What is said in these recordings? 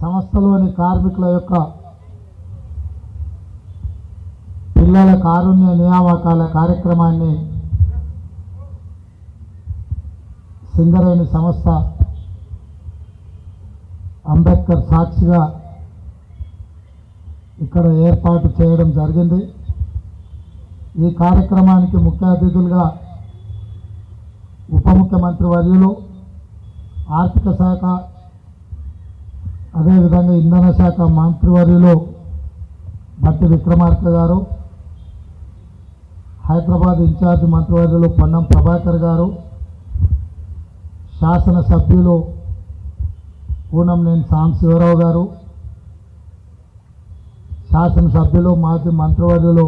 సంస్థలోని కార్మికుల యొక్క పిల్లల కారుణ్య నియామకాల కార్యక్రమాన్ని సింగరేణి సంస్థ అంబేద్కర్ సాక్షిగా ఇక్కడ ఏర్పాటు చేయడం జరిగింది. ఈ కార్యక్రమానికి ముఖ్య అతిథులుగా ఉప ముఖ్యమంత్రి వర్యులు, ఆర్థిక శాఖ, అదేవిధంగా ఇంధన శాఖ మంత్రివర్యులు భట్టి విక్రమార్క గారు, హైదరాబాద్ ఇన్ఛార్జ్ మంత్రివర్యులు పొన్నం ప్రభాకర్ గారు, శాసనసభ్యులు పూనంనేని సాంబశివరావు గారు, శాసనసభ్యులు మాజీ మంత్రివర్యులు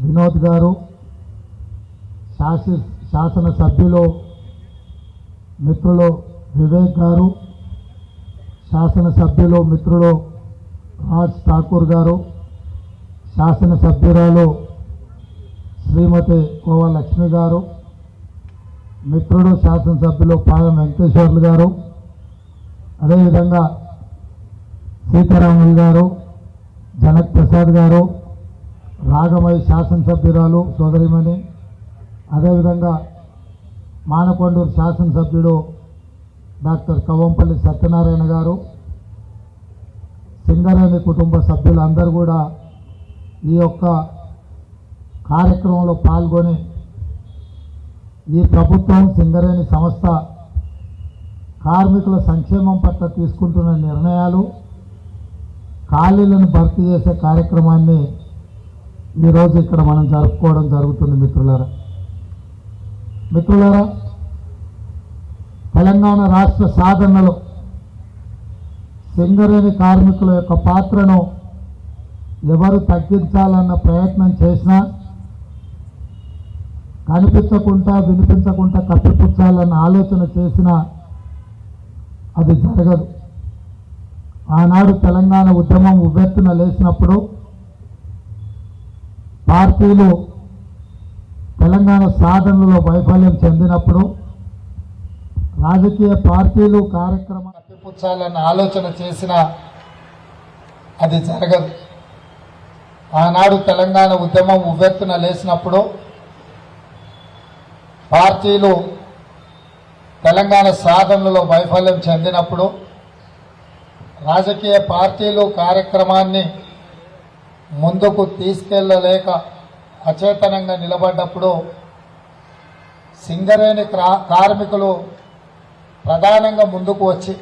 వినోద్ గారు, శాసనసభ్యులు మిత్రులు వివేక్ గారు, శాసనసభ్యులు మిత్రులు రాజ్ ఠాకూర్ గారు, శాసనసభ్యురాలు శ్రీమతి కోవ లక్ష్మి గారు, మిత్రుడు శాసనసభ్యులు పాయం వెంకటేశ్వర్లు గారు, అదేవిధంగా సీతారాములు గారు, జనక్ ప్రసాద్ గారు, రాగమై శాసనసభ్యురాలు సోదరిమణి, అదేవిధంగా మానకొండూరు శాసనసభ్యుడు డాక్టర్ కవంపల్లి సత్యనారాయణ గారు, సింగరేణి కుటుంబ సభ్యులందరూ కూడా ఈ యొక్క కార్యక్రమంలో పాల్గొని ఈ ప్రభుత్వం సింగరేణి సంస్థ కార్మికుల సంక్షేమం పట్ల తీసుకుంటున్న నిర్ణయాలు, ఖాళీలను భర్తీ చేసే కార్యక్రమాన్ని ఈరోజు ఇక్కడ మనం జరుపుకోవడం జరుగుతుంది. మిత్రులారా, తెలంగాణ రాష్ట్ర సాధనలో సింగరేణి కార్మికుల యొక్క పాత్రను ఎవరు తగ్గించాలన్న ప్రయత్నం చేసినా, కనిపించకుండా వినిపించకుండా కప్పిపుచ్చాలన్న ఆలోచన చేసినా అది జరగదు. ఆనాడు తెలంగాణ ఉద్యమం ఉవ్వెత్తున లేచినప్పుడు పార్టీలు తెలంగాణ సాధనలో వైఫల్యం చెందినప్పుడు రాజకీయ పార్టీలు కార్యక్రమం కప్పిపుచ్చాలన్న ఆలోచన చేసినా అది జరగదు. ఆనాడు తెలంగాణ ఉద్యమం ఉవ్వెత్తున లేచినప్పుడు పార్టీలు తెలంగాణ సాధనలో వైఫల్యం చెందినప్పుడు రాజకీయ పార్టీలు కార్యక్రమాన్ని ముందుకు తీసుకెళ్లలేక అచేతనంగా నిలబడ్డప్పుడు సింగరేణి కార్మికులు ప్రధానంగా ముందుకు వచ్చి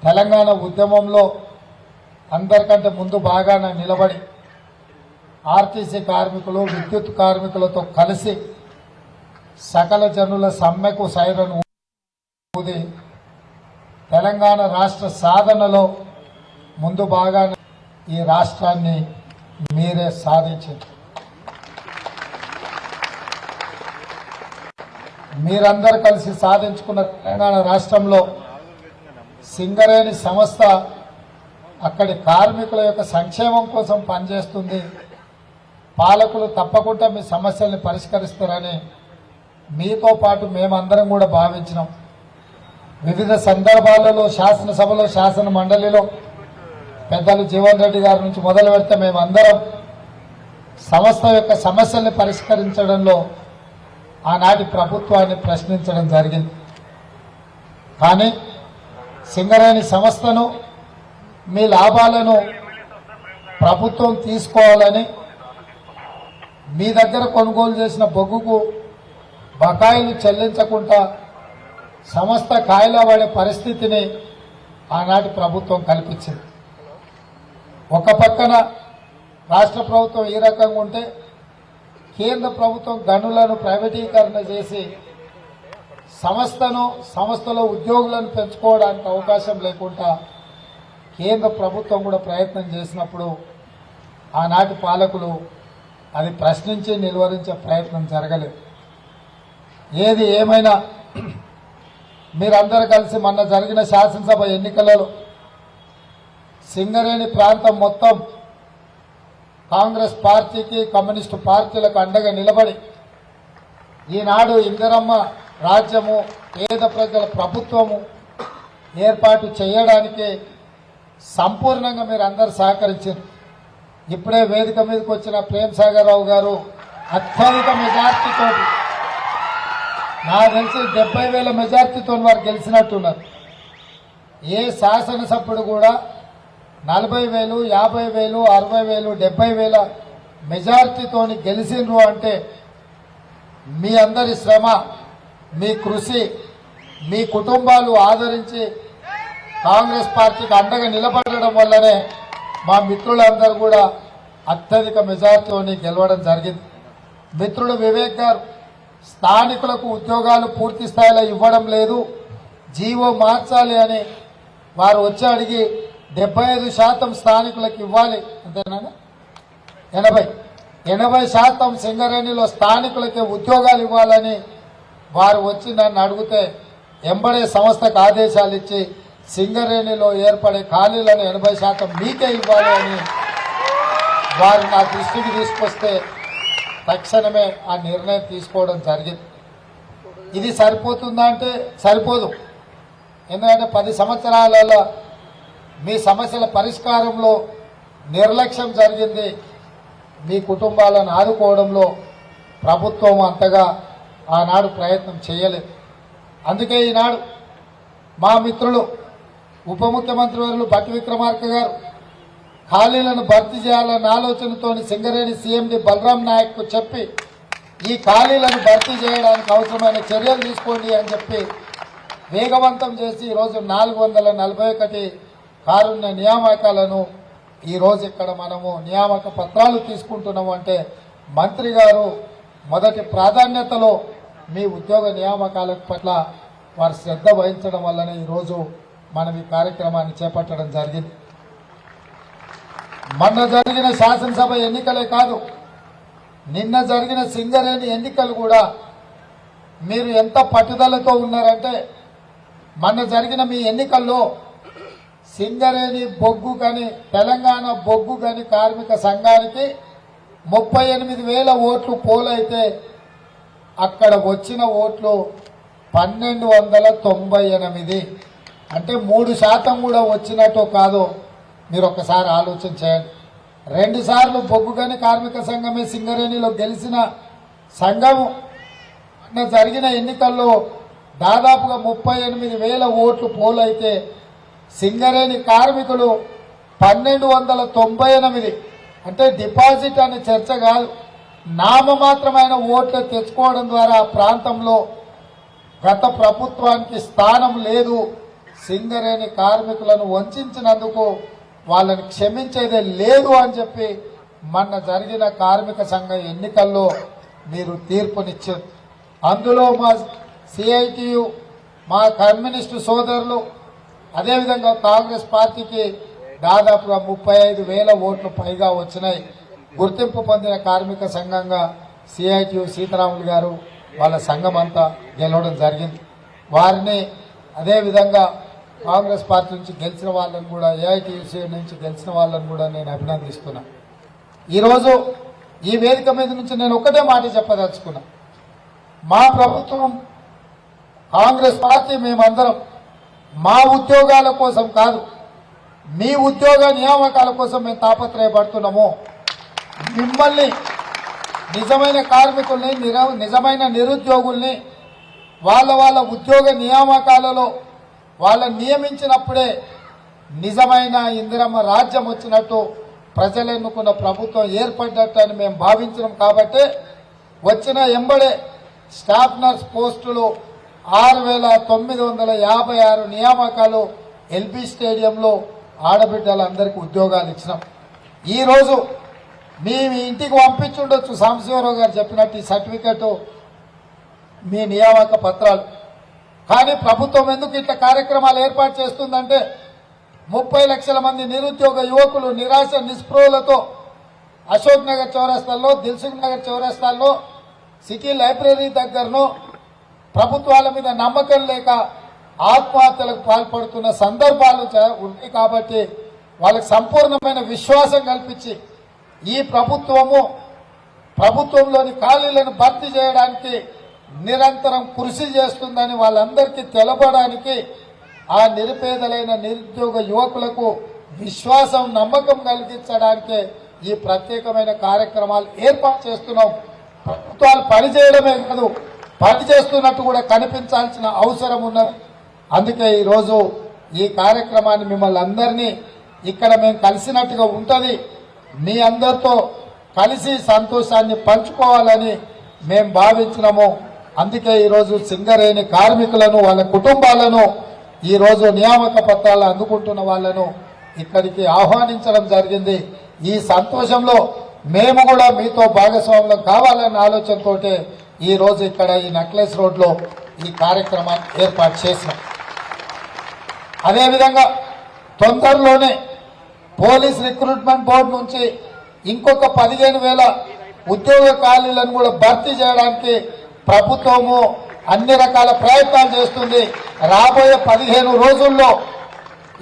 తెలంగాణ ఉద్యమంలో అందరికంటే ముందు బాగానే నిలబడి ఆర్టీసీ కార్మికులు, విద్యుత్ కార్మికులతో కలిసి సకల జనుల సమ్మెకు సైరను ఊది తెలంగాణ రాష్ట్ర సాధనలో ముందు బాగానే ఈ రాష్ట్రాన్ని మీరే సాధించారు. మీరందరూ కలిసి సాధించుకున్న తెలంగాణ రాష్ట్రంలో సింగరేణి సంస్థ అక్కడి కార్మికుల యొక్క సంక్షేమం కోసం పనిచేస్తుంది. పాలకులు తప్పకుండా మీ సమస్యల్ని పరిష్కరిస్తారని మీతో పాటు మేమందరం కూడా భావించినాం. వివిధ సందర్భాలలో శాసనసభలో, శాసన మండలిలో పెద్దలు జీవన్ రెడ్డి గారి నుంచి మొదలు పెడితే మేమందరం సంస్థ యొక్క సమస్యల్ని పరిష్కరించడంలో ఆనాటి ప్రభుత్వాన్ని ప్రశ్నించడం జరిగింది. కానీ సింగరేణి సంస్థను, మీ లాభాలను ప్రభుత్వం తీసుకోవాలని మీ దగ్గర కొనుగోలు చేసిన బొగ్గుకు బకాయిలు చెల్లించకుండా సంస్థ కాయిలా పడే పరిస్థితిని ఆనాటి ప్రభుత్వం కల్పించింది. ఒక పక్కన రాష్ట్ర ప్రభుత్వం ఈ రకంగా ఉంటే కేంద్ర ప్రభుత్వం గనులను ప్రైవేటీకరణ చేసి సంస్థలో ఉద్యోగులను పెంచుకోవడానికి అవకాశం లేకుండా కేంద్ర ప్రభుత్వం కూడా ప్రయత్నం చేసినప్పుడు ఆనాటి పాలకులు అది ప్రశ్నించి నిలువరించే ప్రయత్నం జరగలేదు. ఏది ఏమైనా మీరందరూ కలిసి మొన్న జరిగిన శాసనసభ ఎన్నికలలో సింగరేణి ప్రాంతం మొత్తం కాంగ్రెస్ పార్టీకి, కమ్యూనిస్టు పార్టీలకు అండగా నిలబడి ఈనాడు ఇందిరమ్మ రాజ్యము, పేద ప్రజల ప్రభుత్వము ఏర్పాటు చేయడానికి సంపూర్ణంగా మీరు అందరు సహకరించారు. ఇప్పుడే వేదిక మీదకి వచ్చిన ప్రేమ్ సాగర్ రావు గారు అత్యధిక మెజార్టీతో, నాకు తెలిసి 70,000 మెజార్టీతో వారు గెలిచినట్టున్నారు. ఏ శాసనసభ్యుడు కూడా 40,000, 50,000, 60,000, 70,000 మెజార్టీతో గెలిచిండ్రు అంటే మీ అందరి శ్రమ, మీ కృషి, మీ కుటుంబాలు ఆదరించి కాంగ్రెస్ పార్టీకి అండగా నిలబడడం వల్లనే మా మిత్రులందరూ కూడా అత్యధిక మెజార్టీతో గెలవడం జరిగింది. మిత్రుడు వివేక్ గారు స్థానికులకు ఉద్యోగాలు పూర్తి స్థాయిలో ఇవ్వడం లేదు, జీవో మార్చాలి అని వారు వచ్చి అడిగి 75% స్థానికులకు ఇవ్వాలి, అంతేనా? 80% సింగరేణిలో స్థానికులకే ఉద్యోగాలు ఇవ్వాలని వారు వచ్చి నన్ను అడిగితే ఎంబడే సంస్థకు ఆదేశాలు ఇచ్చి సింగరేణిలో ఏర్పడే ఖాళీలను 80% మీకే ఇవ్వాలి అని వారు నా దృష్టికి తీసుకొస్తే తక్షణమే ఆ నిర్ణయం తీసుకోవడం జరిగింది. ఇది సరిపోతుందా అంటే సరిపోదు. ఎందుకంటే 10 సంవత్సరాలలో మీ సమస్యల పరిష్కారంలో నిర్లక్ష్యం జరిగింది. మీ కుటుంబాలను ఆదుకోవడంలో ప్రభుత్వం అంతగా ఆనాడు ప్రయత్నం చేయలేదు. అందుకే ఈనాడు మా మిత్రులు ఉప ముఖ్యమంత్రి వర్యులు భట్టి విక్రమార్క గారు ఖాళీలను భర్తీ చేయాలన్న ఆలోచనతో సింగరేణి సీఎండీ బలరాం నాయక్కు చెప్పి ఈ ఖాళీలను భర్తీ చేయడానికి అవసరమైన చర్యలు తీసుకోండి అని చెప్పి వేగవంతం చేసి ఈరోజు 441 కారుణ్య నియామకాలను ఈరోజు ఇక్కడ మనము నియామక పత్రాలు తీసుకుంటున్నాము. అంటే మంత్రి గారు మొదటి ప్రాధాన్యతలో మీ ఉద్యోగ నియామకాల పట్ల వారు శ్రద్ధ వహించడం వల్లనే ఈరోజు మనం ఈ కార్యక్రమాన్ని చేపట్టడం జరిగింది. మొన్న జరిగిన శాసనసభ ఎన్నికలే కాదు, నిన్న జరిగిన సింగరేణి ఎన్నికలు కూడా మీరు ఎంత పట్టుదలతో ఉన్నారంటే, మొన్న జరిగిన మీ ఎన్నికల్లో సింగరేణి బొగ్గు గని, తెలంగాణ బొగ్గు గని కార్మిక సంఘానికి 38,000 ఓట్లు పోలైతే అక్కడ వచ్చిన ఓట్లు 1,298. అంటే 3% కూడా వచ్చినట్టు కాదు. మీరు ఒక్కసారి ఆలోచన చేయండి. 2 సార్లు బొగ్గు గని కార్మిక సంఘమే సింగరేణిలో గెలిచిన సంఘం జరిగిన ఎన్నికల్లో దాదాపుగా 38,000 ఓట్లు పోలైతే సింగరేణి కార్మికులు 1,298, అంటే డిపాజిట్ అనే చర్చ కాదు, నామమాత్రమైన ఓట్లు తెచ్చుకోవడం ద్వారా ఆ ప్రాంతంలో గత ప్రభుత్వానికి స్థానం లేదు. సింగరేణి కార్మికులను వంచినందుకు వాళ్ళని క్షమించేదే లేదు అని చెప్పి మొన్న జరిగిన కార్మిక సంఘ ఎన్నికల్లో మీరు తీర్పునిచ్చారు. అందులో మా సిఐటియు, మా కమ్యూనిస్టు సోదరులు, అదేవిధంగా కాంగ్రెస్ పార్టీకి దాదాపుగా 35,000 ఓట్లు పైగా వచ్చినాయి. గుర్తింపు పొందిన కార్మిక సంఘంగా సిఐటియు సీతారాములు గారు వాళ్ళ సంఘం అంతా గెలవడం జరిగింది. వారిని అదేవిధంగా కాంగ్రెస్ పార్టీ నుంచి గెలిచిన వాళ్ళని కూడా, ఏఐటియుసి నుంచి గెలిచిన వాళ్ళని కూడా నేను అభినందిస్తున్నా. ఈరోజు ఈ వేదిక మీద నుంచి నేను ఒకటే మాట చెప్పదలుచుకున్నా. మా ప్రభుత్వం, కాంగ్రెస్ పార్టీ, మేమందరం మా ఉద్యోగాల కోసం కాదు, మీ ఉద్యోగ నియామకాల కోసం మేము తాపత్రయపడుతున్నాము. మిమ్మల్ని, నిజమైన కార్మికుల్ని, నిజమైన నిరుద్యోగుల్ని వాళ్ళ ఉద్యోగ నియామకాలలో వాళ్ళని నియమించినప్పుడే నిజమైన ఇందిరమ్మ రాజ్యం వచ్చినట్టు, ప్రజలు ఎన్నుకున్న ప్రభుత్వం ఏర్పడ్డట్టు అని మేము భావించినాం. కాబట్టి వచ్చిన ఎంబడే స్టాఫ్ నర్స్ పోస్టులు 6,956 నియామకాలు ఎల్బీ స్టేడియంలో ఆడబిడ్డలందరికీ ఉద్యోగాలు ఇచ్చినాం. ఈరోజు మీ ఇంటికి పంపించుండొచ్చు సాంబశివరావు గారు చెప్పినట్టు ఈ సర్టిఫికెట్, మీ నియామక పత్రాలు. కానీ ప్రభుత్వం ఎందుకు ఇట్లా కార్యక్రమాలు ఏర్పాటు చేస్తుందంటే 30 లక్షల మంది నిరుద్యోగ యువకులు నిరాశ నిస్పృహలతో అశోక్ నగర్ చౌరస్తాల్లో, దిల్సుఖ్ నగర్ చౌరస్తాల్లో, సిటీ లైబ్రరీ దగ్గరను ప్రభుత్వాల మీద నమ్మకం లేక ఆత్మహత్యలకు పాల్పడుతున్న సందర్భాలు ఉన్నాయి. కాబట్టి వాళ్ళకి సంపూర్ణమైన విశ్వాసం కల్పించి ఈ ప్రభుత్వంలోని ఖాళీలను భర్తీ చేయడానికి నిరంతరం కృషి చేస్తుందని వాళ్ళందరికీ తెలపడానికి, ఆ నిరుపేదలైన నిరుద్యోగ యువకులకు విశ్వాసం నమ్మకం కలిగించడానికే ఈ ప్రత్యేకమైన కార్యక్రమాలు ఏర్పాటు చేస్తున్నాం. ప్రభుత్వాలు పనిచేయడమే కాదు, పనిచేస్తున్నట్టు కూడా కనిపించాల్సిన అవసరం ఉన్నది. అందుకే ఈరోజు ఈ కార్యక్రమాన్ని మిమ్మల్ని అందరినీ ఇక్కడ మేము కలిసినట్టుగా ఉంటుంది, మీ అందరితో కలిసి సంతోషాన్ని పంచుకోవాలని మేము భావించినాము. అందుకే ఈరోజు సింగరేణి కార్మికులను వాళ్ళ కుటుంబాలను ఈరోజు నియామక పత్రాలు అందుకుంటున్న వాళ్ళను ఇక్కడికి ఆహ్వానించడం జరిగింది. ఈ సంతోషంలో మేము కూడా మీతో భాగస్వాములం కావాలన్న ఆలోచనతో ఈ రోజు ఇక్కడ ఈ నెక్లెస్ రోడ్లో ఈ కార్యక్రమాన్ని ఏర్పాటు చేసినాం. అదేవిధంగా తొందరలోనే పోలీస్ రిక్రూట్మెంట్ బోర్డు నుంచి ఇంకొక 15,000 ఉద్యోగ ఖాళీలను కూడా భర్తీ చేయడానికి ప్రభుత్వము అన్ని రకాల ప్రయత్నాలు చేస్తుంది. రాబోయే 15 రోజుల్లో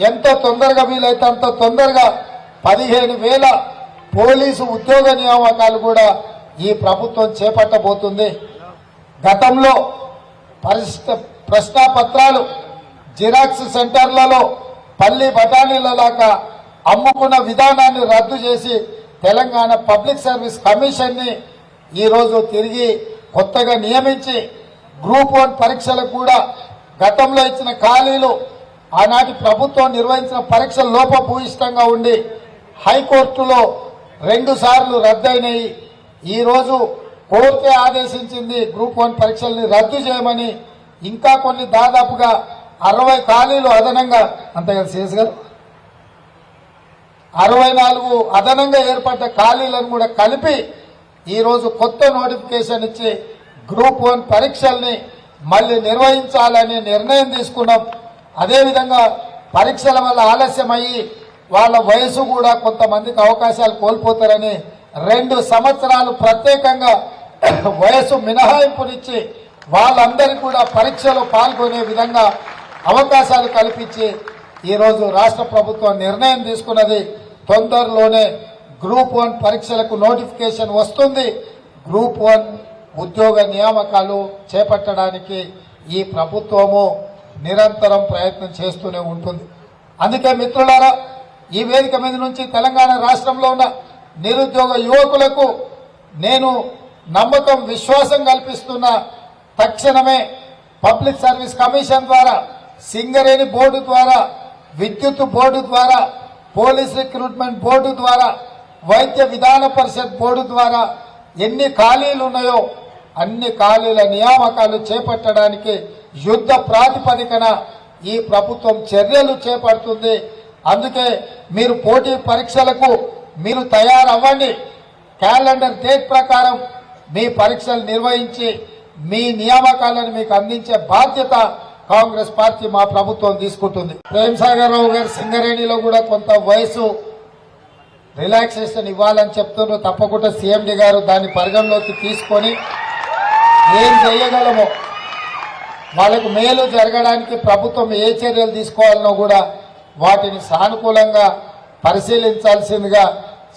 ఎంత తొందరగా వీలైతే అంత తొందరగా 15,000 పోలీసు ఉద్యోగ నియామకాలు కూడా ఈ ప్రభుత్వం చేపట్టబోతుంది. గతంలో ప్రశ్నాపత్రాలు జిరాక్స్ సెంటర్లలో పల్లి బఠానీలలాగా అమ్ముకున్న విధానాన్ని రద్దు చేసి తెలంగాణ పబ్లిక్ సర్వీస్ కమిషన్ ని ఈరోజు తిరిగి కొత్తగా నియమించి గ్రూప్ 1 పరీక్షలకు కూడా గతంలో ఇచ్చిన ఖాళీలు ఆనాటి ప్రభుత్వం నిర్వహించిన పరీక్షలు లోపభూయిష్టంగా ఉండి హైకోర్టులో 2 సార్లు రద్దయినాయి. ఈరోజు కోర్టే ఆదేశించింది గ్రూప్ 1 పరీక్షల్ని రద్దు చేయమని. ఇంకా కొన్ని దాదాపుగా 60 ఖాళీలు అదనంగా అంతే కదా శేష్ గారు 64 అదనంగా ఏర్పడ్డ ఖాళీలను కూడా కలిపి ఈరోజు కొత్త నోటిఫికేషన్ ఇచ్చి గ్రూప్ 1 పరీక్షల్ని మళ్ళీ నిర్వహించాలని నిర్ణయం తీసుకున్నాం. అదేవిధంగా పరీక్షల వల్ల ఆలస్యమయ్యి వాళ్ళ వయసు కూడా కొంతమందికి అవకాశాలు కోల్పోతారని 2 సంవత్సరాలు ప్రత్యేకంగా వయసు మినహాయింపునిచ్చి వాళ్ళందరికీ కూడా పరీక్షలో పాల్గొనే విధంగా అవకాశాలు కల్పించి ఈరోజు రాష్ట్ర ప్రభుత్వం నిర్ణయం తీసుకున్నది. తొందరలోనే గ్రూప్ 1 పరీక్షలకు నోటిఫికేషన్ వస్తుంది. గ్రూప్ 1 ఉద్యోగ నియామకాలు చేపట్టడానికి ఈ ప్రభుత్వము నిరంతరం ప్రయత్నం చేస్తూనే ఉంటుంది. అందుకే మిత్రులారా, ఈ వేదిక మీద నుంచి తెలంగాణ రాష్ట్రంలో ఉన్న నిరుద్యోగ యువకులకు నేను నమ్మకం విశ్వాసం కల్పిస్తున్న తక్షణమే పబ్లిక్ సర్వీస్ కమిషన్ ద్వారా, సింగరేణి బోర్డు ద్వారా, విద్యుత్ బోర్డు ద్వారా, పోలీస్ రిక్రూట్మెంట్ బోర్డు ద్వారా, వైద్య విధాన పరిషత్ బోర్డు ద్వారా ఎన్ని ఖాళీలు ఉన్నాయో అన్ని ఖాళీల నియామకాలు చేపట్టడానికి యుద్ధ ప్రాతిపదికన ఈ ప్రభుత్వం చర్యలు చేపడుతుంది. అందుకే మీరు పోటీ పరీక్షలకు మీరు తయారవ్వండి. క్యాలెండర్ డేట్ ప్రకారం మీ పరీక్షలు నిర్వహించి మీ నియామకాలను మీకు అందించే బాధ్యత కాంగ్రెస్ పార్టీ మా ప్రభుత్వం తీసుకుంటుంది. ప్రేమ్ సాగర్ రావు గారు సింగరేణిలో కూడా కొంత వయసు రిలాక్సేషన్ ఇవ్వాలని చెప్తున్నారు. తప్పకుండా సీఎండీ గారు దాన్ని పరిగణలోకి తీసుకొని ఏం చేయగలమో వాళ్ళకు మేలు జరగడానికి ప్రభుత్వం ఏ చర్యలు తీసుకోవాలనో కూడా వాటిని సానుకూలంగా పరిశీలించాల్సిందిగా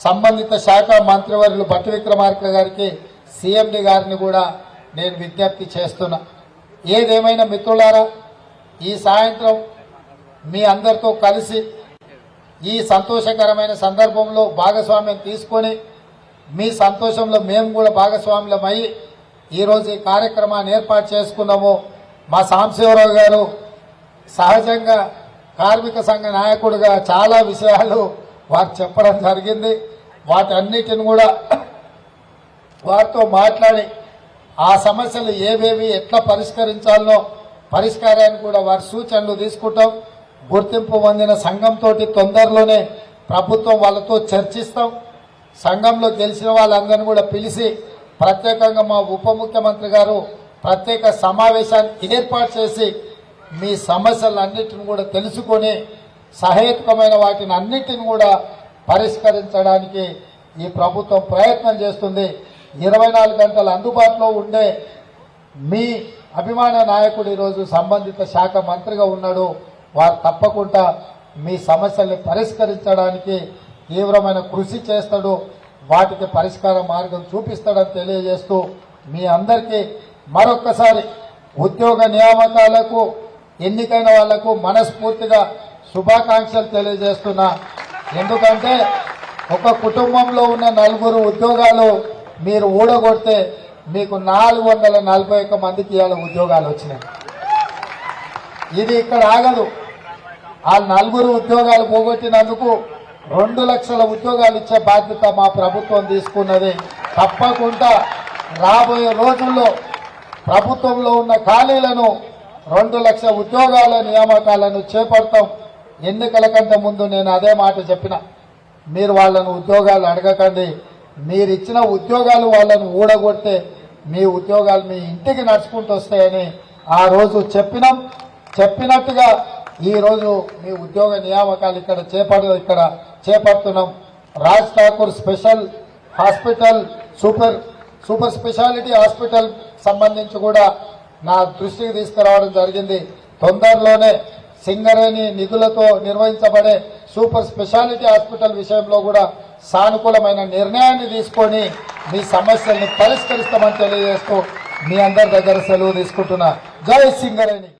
సంబంధిత శాఖ మంత్రివర్యులు భట్టి విక్రమార్క గారికి, సీఎండీ గారిని కూడా నేను విజ్ఞప్తి చేస్తున్నా. ఏదేమైనా మిత్రులారా, ఈ సాయంత్రం మీ అందరితో కలిసి ఈ సంతోషకరమైన సందర్భంలో భాగస్వామ్యం తీసుకొని మీ సంతోషంలో మేము కూడా భాగస్వామ్యమై ఈరోజు ఈ కార్యక్రమాన్ని ఏర్పాటు చేసుకున్నాము. మా సాంబశివరావు గారు సహజంగా కార్మిక సంఘ నాయకుడిగా చాలా విషయాలు వారు చెప్పడం జరిగింది. వాటన్నిటిని కూడా వారితో మాట్లాడి ఆ సమస్యలు ఏవేవి ఎట్లా పరిష్కరించాలనో పరిష్కారాన్ని కూడా వారి సూచనలు తీసుకుంటాం. గుర్తింపు పొందిన సంఘంతో తొందరలోనే ప్రభుత్వం వాళ్ళతో చర్చిస్తాం. సంఘంలో గెలిచిన వాళ్ళందరినీ కూడా పిలిచి ప్రత్యేకంగా మా ఉప ముఖ్యమంత్రి గారు ప్రత్యేక సమావేశాన్ని ఏర్పాటు చేసి మీ సమస్యలన్నిటిని కూడా తెలుసుకొని సహేతుకమైన వాటిని అన్నిటిని కూడా పరిష్కరించడానికి ఈ ప్రభుత్వం ప్రయత్నం చేస్తుంది. 24 గంటలు అందుబాటులో ఉండే మీ అభిమాన నాయకుడు ఈరోజు సంబంధిత శాఖ మంత్రిగా ఉన్నాడు. వారు తప్పకుండా మీ సమస్యల్ని పరిష్కరించడానికి తీవ్రమైన కృషి చేస్తాడు. వాటికి పరిష్కార మార్గం చూపిస్తాడని తెలియజేస్తూ మీ అందరికీ మరొక్కసారి ఉద్యోగ నియామకాలకు ఎన్నికైన వాళ్లకు మనస్ఫూర్తిగా శుభాకాంక్షలు తెలియజేస్తున్నా. ఎందుకంటే ఒక కుటుంబంలో ఉన్న 4 ఉద్యోగాలు మీరు ఊడగొడితే మీకు 441 మందికి ఇవాళ ఉద్యోగాలు వచ్చినాయి. ఇది ఇక్కడ ఆగదు. ఆ 4 ఉద్యోగాలు పోగొట్టినందుకు 2 లక్షల ఉద్యోగాలు ఇచ్చే బాధ్యత మా ప్రభుత్వం తీసుకున్నది. తప్పకుండా రాబోయే రోజుల్లో ప్రభుత్వంలో ఉన్న ఖాళీలను 2 లక్షల ఉద్యోగాల నియామకాలను చేపడతాం. ఎన్నికల కంటే ముందు నేను అదే మాట చెప్పిన, మీరు వాళ్ళను ఉద్యోగాలు అడగకండి, మీరు ఇచ్చిన ఉద్యోగాలు వాళ్ళను ఊడగొడితే మీ ఉద్యోగాలు మీ ఇంటికి నడుచుకుంటూ వస్తాయని ఆ రోజు చెప్పినట్టుగా ఈ రోజు మీ ఉద్యోగ నియామకాలు ఇక్కడ చేపడుతున్నాం. Raj Thakur special hospital super speciality hospital సంబంధించి కూడా నా దృష్టికి తీసుకురావడం జరిగింది. తొందరలోనే సింగరేణి నిధులతో నిర్వహించబడే సూపర్ స్పెషాలిటీ హాస్పిటల్ విషయంలో కూడా సానుకూలమైన నిర్ణయాన్ని తీసుకొని మీ సమస్యల్ని పరిష్కరిస్తామని తెలియజేస్తూ మీ అందరి దగ్గర సెలవు తీసుకుంటున్నా. జై సింగరేణి.